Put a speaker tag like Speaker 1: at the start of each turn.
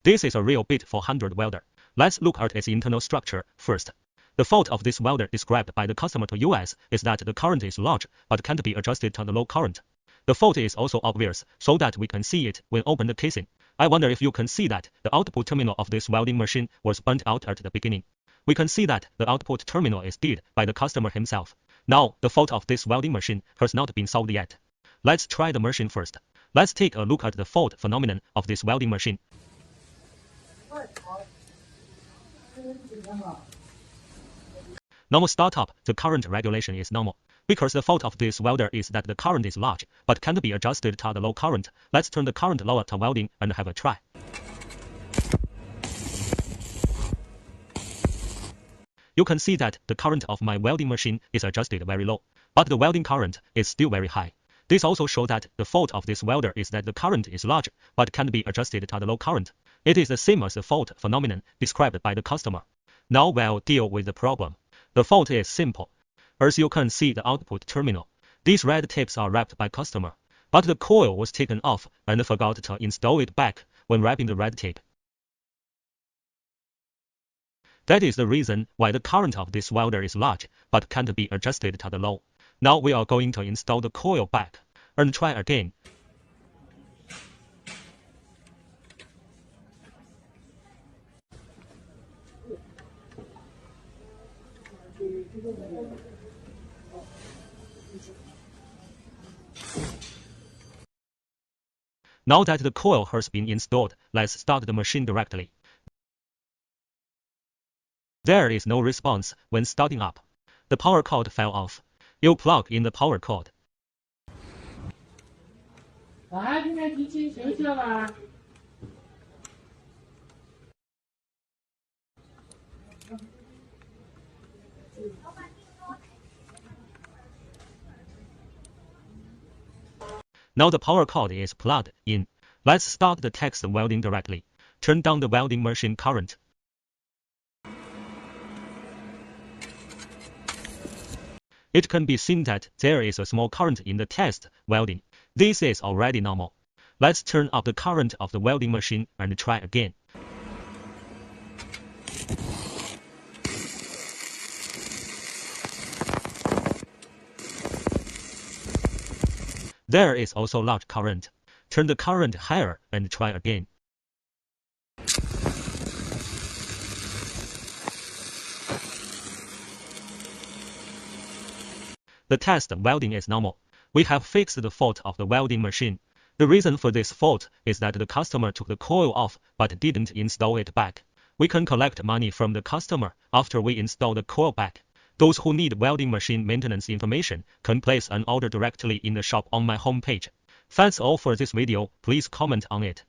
Speaker 1: This is a real bit 400 welder. Let's look at its internal structure first. The fault of this welder described by the customer to us is that the current is large but can't be adjusted to the low current. The fault is also obvious, so that we can see it when open the casing. I wonder if you can see that the output terminal of this welding machine was burnt out at the beginning. We can see that the output terminal is dead by the customer himself. Now, the fault of this welding machine has not been solved yet. Let's try the machine first. Let's take a look at the fault phenomenon of this welding machine. Normal startup, the current regulation is normal. Because the fault of this welder is that the current is large, but can't be adjusted to the low current. Let's turn the current lower to welding and have a try. You can see that the current of my welding machine is adjusted very low, but the welding current is still very high. This also shows that the fault of this welder is that the current is large, but can't be adjusted to the low current. It is the same as the fault phenomenon described by the customer. Now we'll deal with the problem. The fault is simple. As you can see the output terminal, these red tapes are wrapped by customer, but the coil was taken off and forgot to install it back when wrapping the red tape. That is the reason why the current of this welder is large, but can't be adjusted to the low. Now we are going to install the coil back and try again. Now that the coil has been installed, let's start the machine directly. There is no response when starting up. The power cord fell off. You plug in the power cord. Now the power cord is plugged in. Let's start the text welding directly. Turn down the welding machine current. It can be seen that there is a small current in the test welding. This is already normal. Let's turn up the current of the welding machine and try again. There is also large current. Turn the current higher and try again. The test welding is normal. We have fixed the fault of the welding machine. The reason for this fault is that the customer took the coil off but didn't install it back. We can collect money from the customer after we install the coil back. Those who need welding machine maintenance information can place an order directly in the shop on my homepage. Thanks all for this video. Please comment on it.